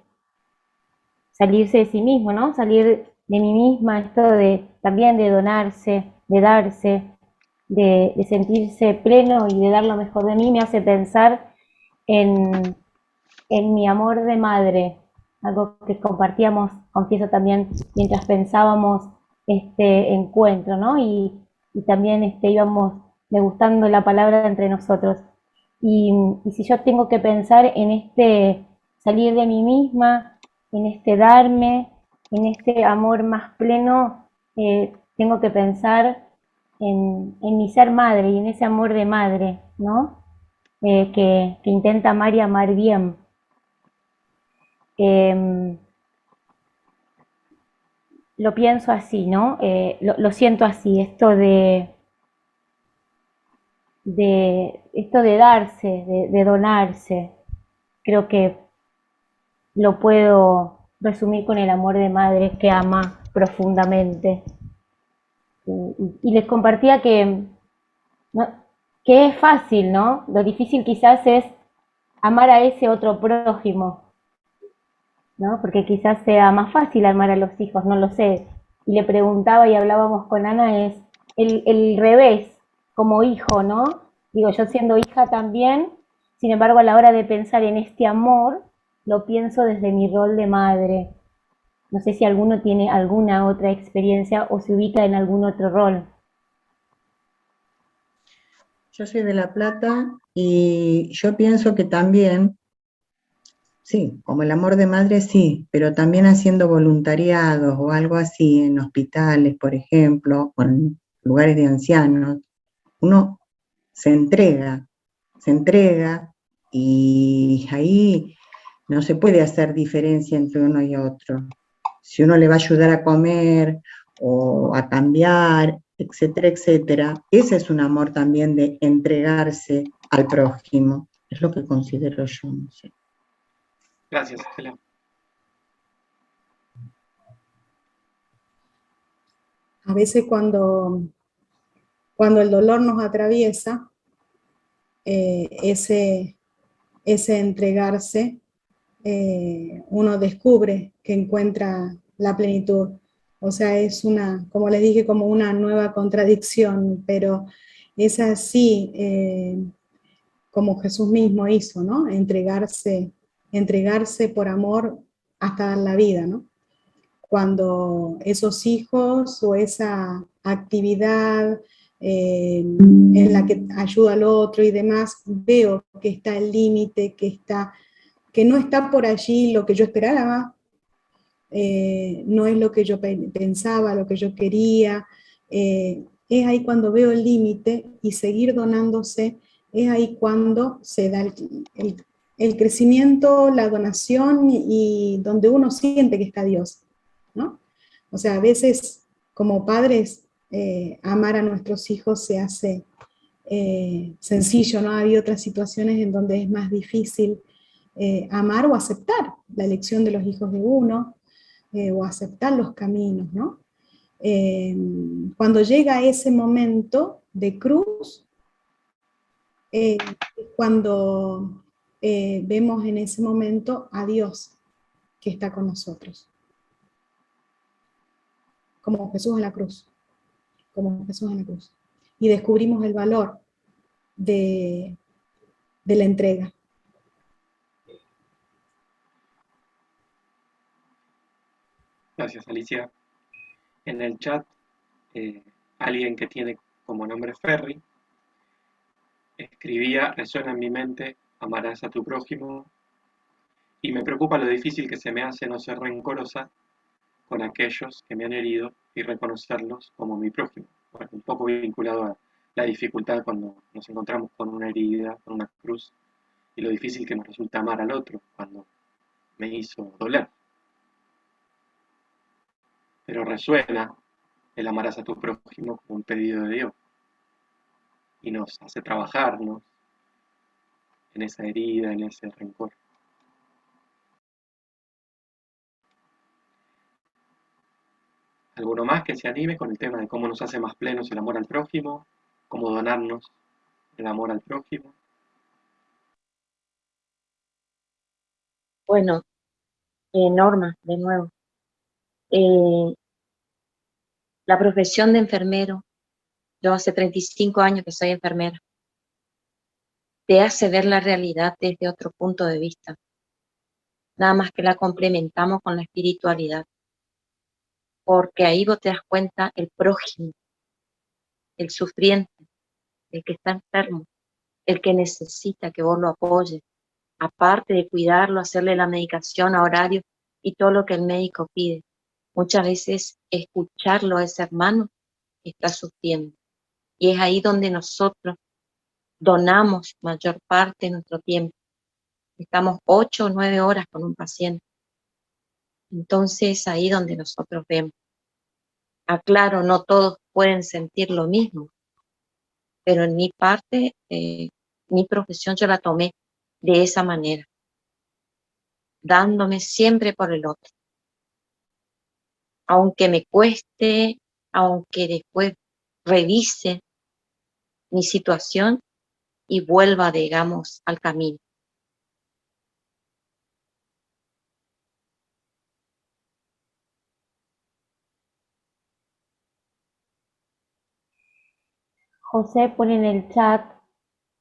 de sí mismo, ¿no? Salir de mí misma, esto de también de donarse, de darse, de sentirse pleno y de dar lo mejor de mí, me hace pensar en mi amor de madre, algo que compartíamos, confieso también, mientras pensábamos este encuentro, ¿no? Y también íbamos degustando la palabra entre nosotros. Y si yo tengo que pensar en este salir de mí misma, en este darme, en este amor más pleno, tengo que pensar en mi ser madre y en ese amor de madre, ¿no? Que intenta amar y amar bien. Lo pienso así, ¿no? Lo siento así, esto de darse, de donarse. Creo que lo puedo resumir con el amor de madre que ama profundamente. Y les compartía que es fácil, ¿no? Lo difícil quizás es amar a ese otro prójimo, ¿no? Porque quizás sea más fácil amar a los hijos, no lo sé. Y le preguntaba y hablábamos con Ana, es el revés, como hijo, ¿no? Digo, yo siendo hija también, sin embargo, a la hora de pensar en este amor, lo pienso desde mi rol de madre. No sé si alguno tiene alguna otra experiencia o se ubica en algún otro rol. Yo soy de La Plata y yo pienso que también, sí, como el amor de madre sí, pero también haciendo voluntariados o algo así en hospitales, por ejemplo, o en lugares de ancianos, uno se entrega y ahí no se puede hacer diferencia entre uno y otro. Si uno le va a ayudar a comer o a cambiar, etcétera, etcétera, ese es un amor también de entregarse al prójimo. Es lo que considero yo, no sé. Gracias, Ángela. A veces cuando el dolor nos atraviesa, ese entregarse, uno descubre que encuentra la plenitud. O sea, es como les dije, como una nueva contradicción, pero es así como Jesús mismo hizo, ¿no? Entregarse por amor hasta dar la vida, ¿no? Cuando esos hijos o esa actividad en la que ayuda al otro y demás, veo que está el límite, que no está por allí lo que yo esperaba, no es lo que yo pensaba, lo que yo quería, es ahí cuando veo el límite y seguir donándose, es ahí cuando se da el crecimiento, la donación y donde uno siente que está Dios, ¿no? O sea, a veces como padres amar a nuestros hijos se hace sencillo, ¿no? Hay otras situaciones en donde es más difícil amar o aceptar la elección de los hijos de uno, o aceptar los caminos, ¿no? Cuando llega ese momento de cruz, cuando vemos en ese momento a Dios que está con nosotros, como Jesús en la cruz, como Jesús en la cruz, y descubrimos el valor de de la entrega. Gracias, Alicia. En el chat, alguien que tiene como nombre Ferry escribía: resuena en mi mente, amarás a tu prójimo, y me preocupa lo difícil que se me hace no ser rencorosa con aquellos que me han herido y reconocerlos como mi prójimo. Bueno, un poco vinculado a la dificultad cuando nos encontramos con una herida, con una cruz, y lo difícil que nos resulta amar al otro cuando me hizo doler. Pero resuena el amarás a tu prójimo como un pedido de Dios y nos hace trabajarnos en esa herida, en ese rencor. ¿Alguno más que se anime con el tema de cómo nos hace más plenos el amor al prójimo? ¿Cómo donarnos el amor al prójimo? Bueno, Norma, de nuevo. La profesión de enfermero, yo hace 35 años que soy enfermera, te hace ver la realidad desde otro punto de vista. Nada más que la complementamos con la espiritualidad. Porque ahí vos te das cuenta el prójimo, el sufriente, el que está enfermo, el que necesita que vos lo apoyes. Aparte de cuidarlo, hacerle la medicación a horario y todo lo que el médico pide. Muchas veces escucharlo a ese hermano que está sufriendo. Y es ahí donde nosotros donamos mayor parte de nuestro tiempo. Estamos 8 o 9 horas con un paciente. Entonces ahí donde nosotros vemos. Aclaro, no todos pueden sentir lo mismo, pero en mi parte, mi profesión yo la tomé de esa manera, dándome siempre por el otro. Aunque me cueste, aunque después revise mi situación y vuelva, digamos, al camino. José pone en el chat: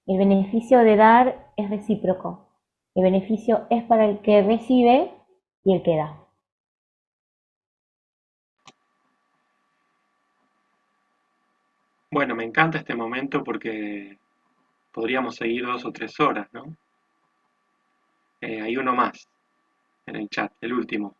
el beneficio de dar es recíproco. El beneficio es para el que recibe y el que da. Bueno, me encanta este momento porque podríamos seguir 2 o 3 horas, ¿no? Hay uno más en el chat, el último.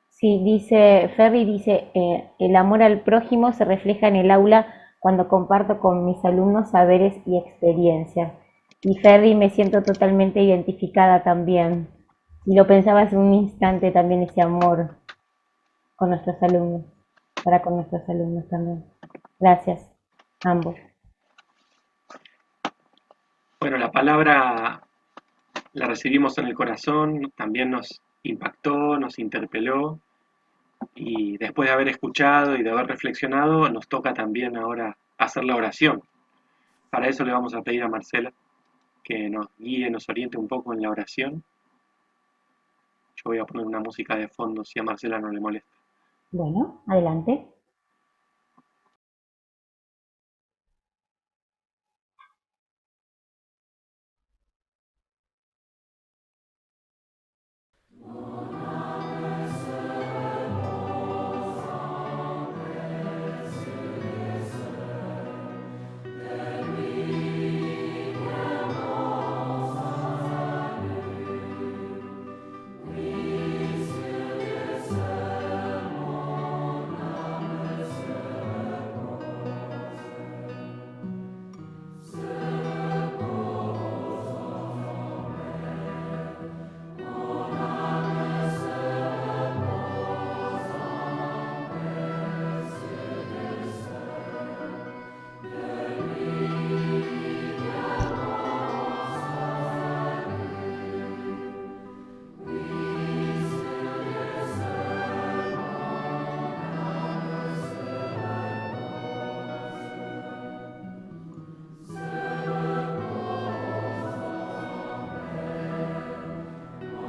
Sí, Ferry dice, el amor al prójimo se refleja en el aula cuando comparto con mis alumnos saberes y experiencias. Y Ferry, me siento totalmente identificada también. Y lo pensaba hace un instante también, ese amor con nuestros alumnos, para con nuestros alumnos también. Gracias, ambos. Bueno, la palabra la recibimos en el corazón, también nos impactó, nos interpeló, y después de haber escuchado y de haber reflexionado, nos toca también ahora hacer la oración. Para eso le vamos a pedir a Marcela que nos guíe, nos oriente un poco en la oración. Yo voy a poner una música de fondo si a Marcela no le molesta. Bueno, adelante.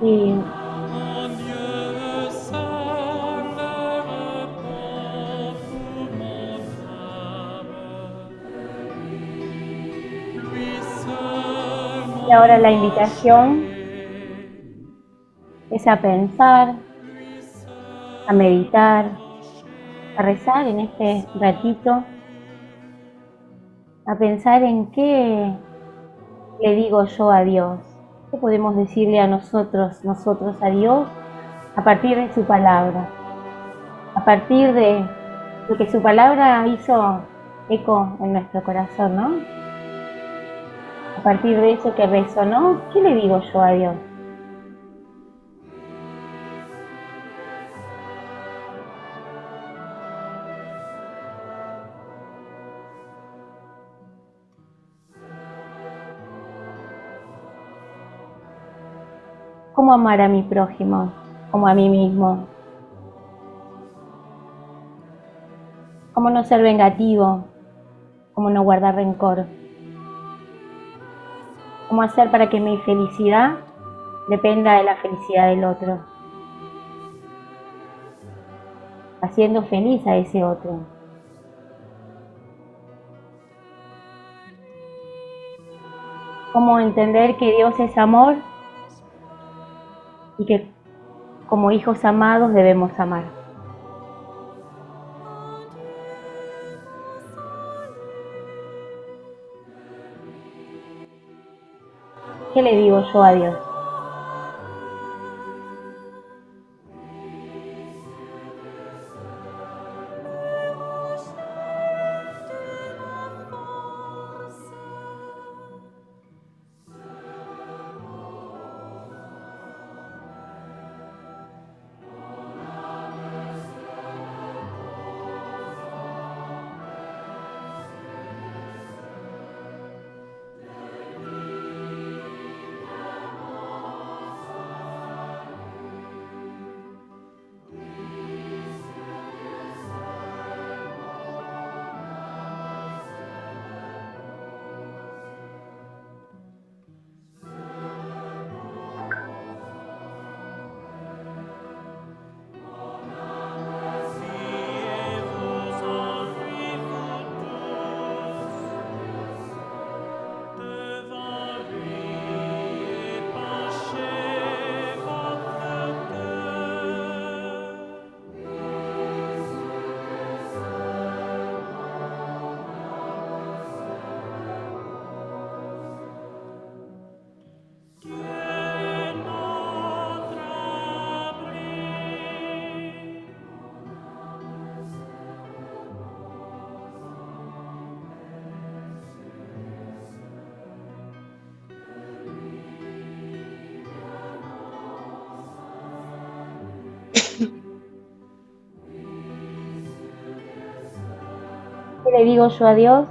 Sí. Y ahora la invitación es a pensar, a meditar, a rezar en este ratito, a pensar en qué le digo yo a Dios, qué podemos decirle a nosotros a Dios a partir de su palabra, a partir de lo que su palabra hizo eco en nuestro corazón, ¿no? A partir de eso que resonó, ¿qué le digo yo a Dios? ¿Cómo amar a mi prójimo como a mí mismo? ¿Cómo no ser vengativo? ¿Cómo no guardar rencor? ¿Cómo hacer para que mi felicidad dependa de la felicidad del otro? Haciendo feliz a ese otro. ¿Cómo entender que Dios es amor y que como hijos amados debemos amar? ¿Qué le digo yo a Dios? ¿Qué le digo yo a Dios?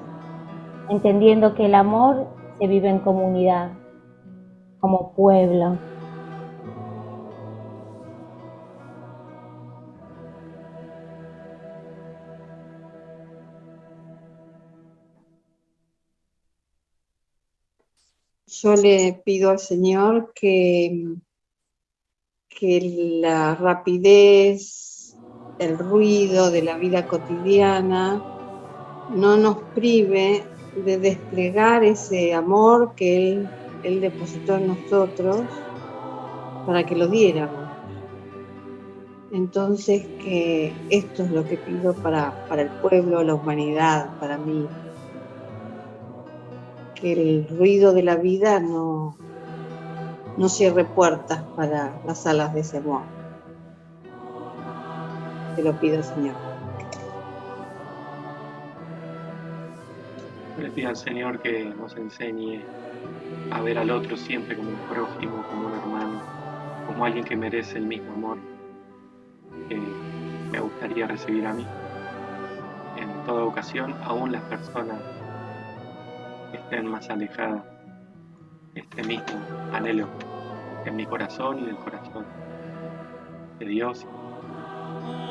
Entendiendo que el amor se vive en comunidad, como pueblo. Yo le pido al Señor que la rapidez, el ruido de la vida cotidiana no nos prive de desplegar ese amor que Él depositó en nosotros para que lo diéramos. Entonces, que esto es lo que pido para el pueblo, la humanidad, para mí. Que el ruido de la vida no cierre puertas para las alas de ese amor. Te lo pido, Señor. Le pido al Señor que nos enseñe a ver al otro siempre como un prójimo, como un hermano, como alguien que merece el mismo amor que me gustaría recibir a mí. En toda ocasión, aún las personas que estén más alejadas, este mismo anhelo en mi corazón y en el corazón de Dios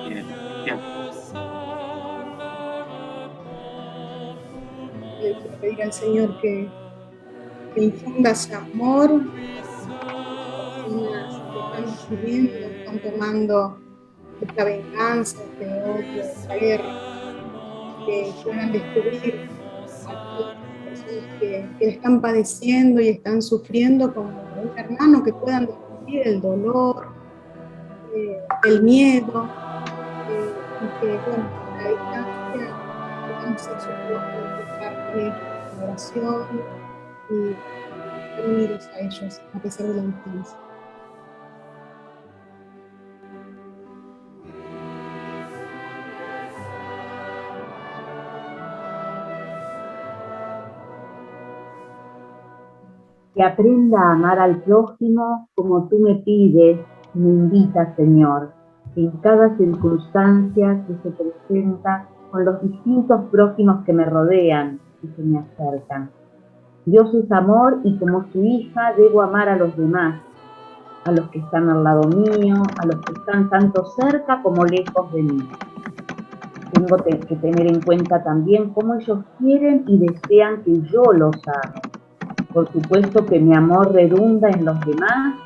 y de los cristianos. Le quiero pedir al Señor que infunda ese amor, personas que están sufriendo, están tomando esta venganza, este odio, esta guerra, que puedan descubrir a todas las personas que están padeciendo y están sufriendo como un hermano, que puedan descubrir el dolor, el miedo, y que, bueno, a la distancia puedan ser su propio parte, la oración y estar unidos a ellos a pesar de la distancia. Que aprenda a amar al prójimo como tú me pides, me invitas, Señor, en cada circunstancia que se presenta con los distintos prójimos que me rodean y que me acercan. Dios es amor y como su hija debo amar a los demás, a los que están al lado mío, a los que están tanto cerca como lejos de mí. Tengo que tener en cuenta también cómo ellos quieren y desean que yo los ame. Por supuesto que mi amor redunda en los demás,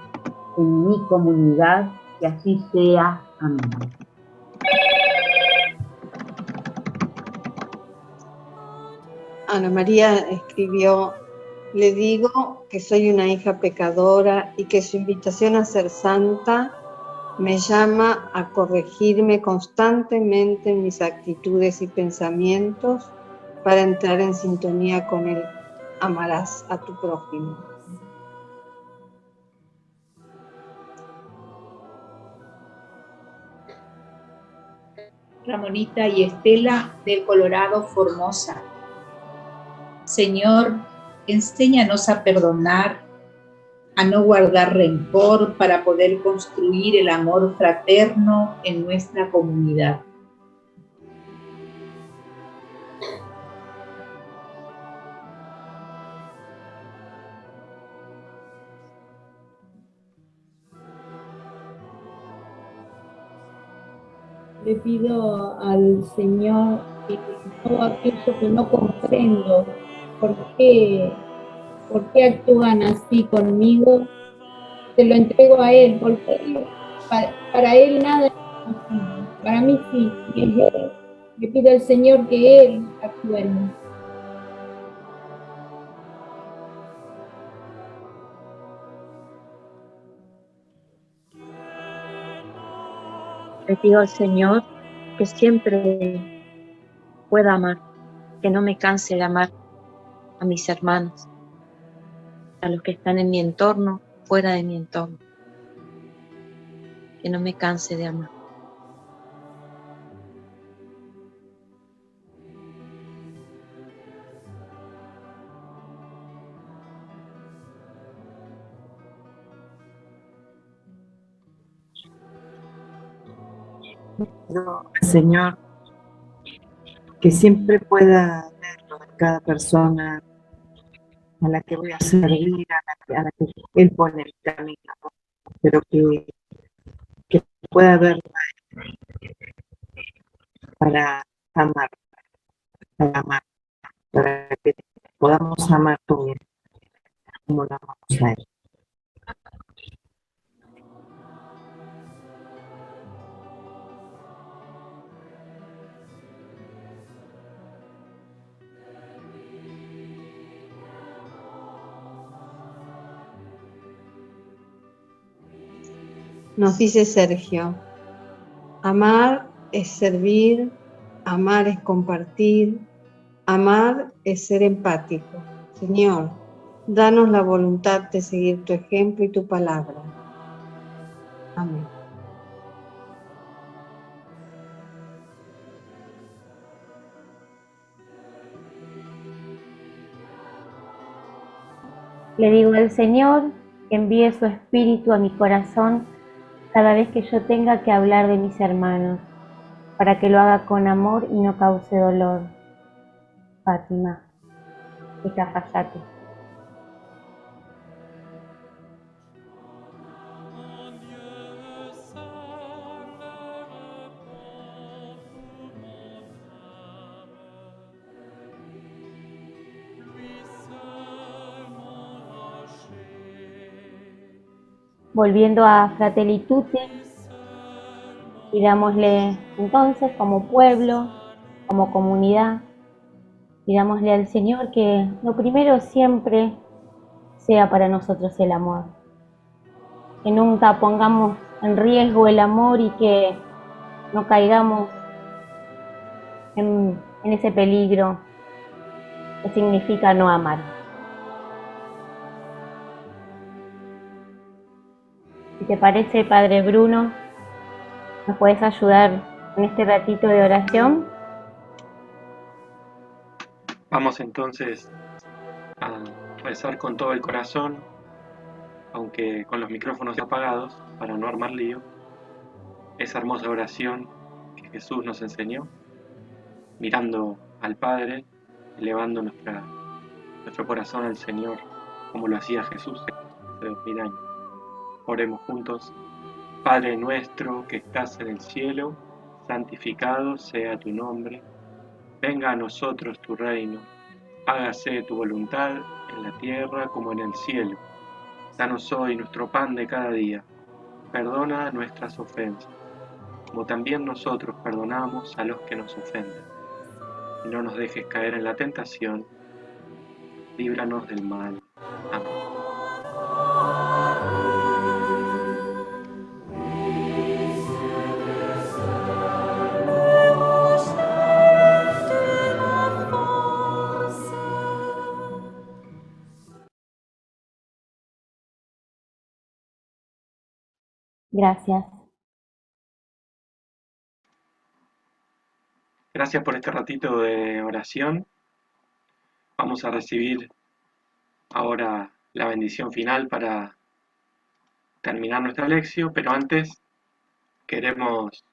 en mi comunidad, que así sea. Amén. Ana María escribió: le digo que soy una hija pecadora y que su invitación a ser santa me llama a corregirme constantemente en mis actitudes y pensamientos para entrar en sintonía con él. Amarás a tu prójimo. Ramonita y Estela del Colorado, Formosa. Señor, enséñanos a perdonar, a no guardar rencor para poder construir el amor fraterno en nuestra comunidad. Le pido al Señor que todo aquello que no comprendo, ¿por qué actúan así conmigo? Se lo entrego a Él, porque para Él nada es imposible. Para mí sí, y es Él. Le pido al Señor que Él actúe en mí. Le pido al Señor que siempre pueda amar, que no me canse de amar a mis hermanos, a los que están en mi entorno, fuera de mi entorno, que no me canse de amar. Señor, que siempre pueda verlo en cada persona a la que voy a servir, a la que Él pone en mi camino, pero que pueda verlo para amar, para que podamos amar todo como lo amamos a Él. Nos dice Sergio: amar es servir, amar es compartir, amar es ser empático. Señor, danos la voluntad de seguir tu ejemplo y tu palabra. Amén. Le digo al Señor que envíe su espíritu a mi corazón cada vez que yo tenga que hablar de mis hermanos, para que lo haga con amor y no cause dolor. Fátima, de Cafayate. Volviendo a Fratelli Tutti, pidámosle entonces como pueblo, como comunidad, Pidámosle al Señor que lo primero siempre sea para nosotros el amor. Que nunca pongamos en riesgo el amor y que no caigamos en ese peligro que significa no amar. Si te parece, Padre Bruno, ¿nos puedes ayudar en este ratito de oración? Vamos entonces a rezar con todo el corazón, aunque con los micrófonos apagados, para no armar lío, esa hermosa oración que Jesús nos enseñó, mirando al Padre, elevando nuestro corazón al Señor, como lo hacía Jesús hace 2000 años. Oremos juntos. Padre nuestro que estás en el cielo, santificado sea tu nombre. Venga a nosotros tu reino. Hágase tu voluntad en la tierra como en el cielo. Danos hoy nuestro pan de cada día. Perdona nuestras ofensas, como también nosotros perdonamos a los que nos ofenden. Y no nos dejes caer en la tentación. Líbranos del mal. Amén. Gracias. Gracias por este ratito de oración. Vamos a recibir ahora la bendición final para terminar nuestra lección, pero antes queremos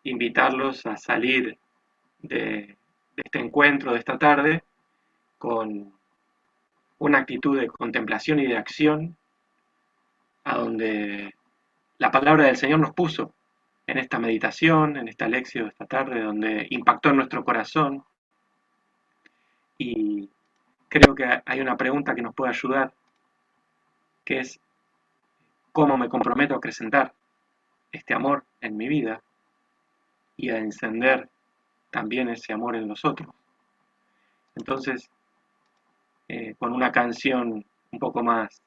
invitarlos a salir de este encuentro de esta tarde con una actitud de contemplación y de acción a donde la palabra del Señor nos puso en esta meditación, en esta lección de esta tarde, donde impactó en nuestro corazón. Y creo que hay una pregunta que nos puede ayudar, que es: ¿cómo me comprometo a acrecentar este amor en mi vida y a encender también ese amor en los otros? Entonces, con una canción un poco más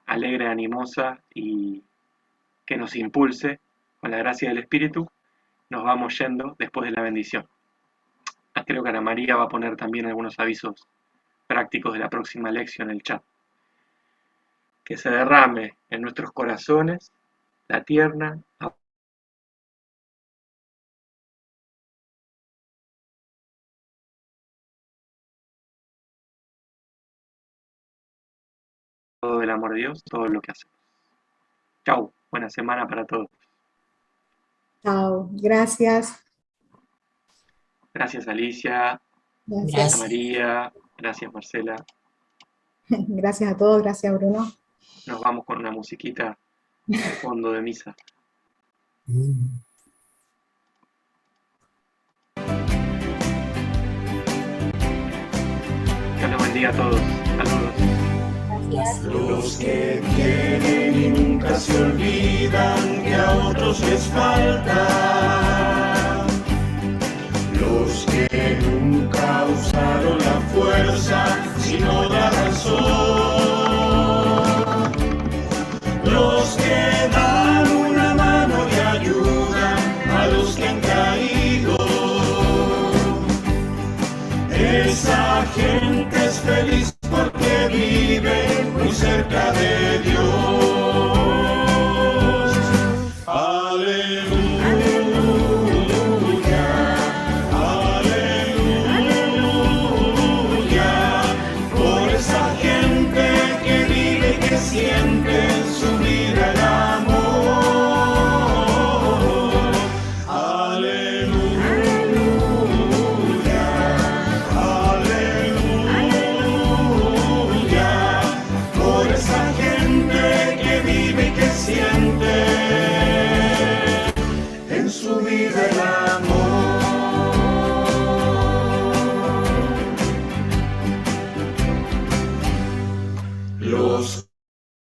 alegre, animosa y que nos impulse con la gracia del Espíritu, nos vamos yendo después de la bendición. Creo que Ana María va a poner también algunos avisos prácticos de la próxima lección en el chat. Que se derrame en nuestros corazones la tierna todo el amor de Dios, todo lo que hacemos. Chau, buena semana para todos. Chao, gracias. Gracias Alicia, Gracias. Ana María, gracias Marcela. Gracias a todos, gracias Bruno. Nos vamos con una musiquita de fondo de misa. Dios los bendiga a todos. Saludos. Los que tienen y nunca se olvidan que a otros les falta. Los que nunca usaron la fuerza sino la razón. Los que dan una mano de ayuda a los que han caído. Esa gente es feliz porque vive muy cerca de Dios. Aleluya, aleluya, por esa gente que vive y que siente en su vida el amor. Aleluya, aleluya, por esa gente que vive y que siente en su vida el amor. Los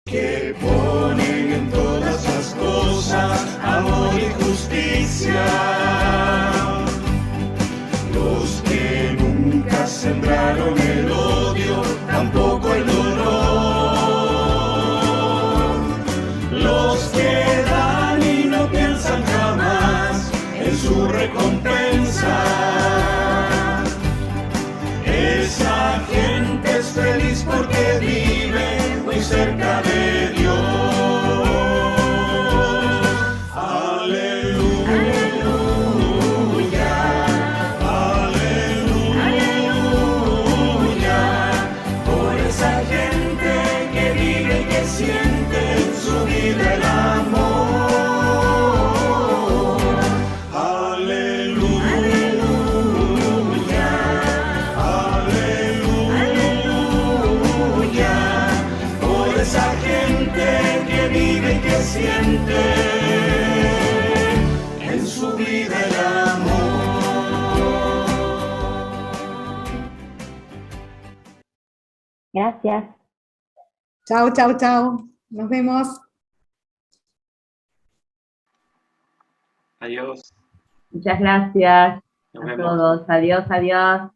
que ponen en todas las cosas amor y justicia, cerca de Dios. Aleluya, aleluya, por esa gente que vive y que siente en su vida el amor. Aleluya, aleluya, por esa gente que vive y que siente en su vida el amor. Gracias. Chao, chao, chao. Nos vemos. Adiós. Muchas gracias Nos a vemos. todos. Adiós, adiós.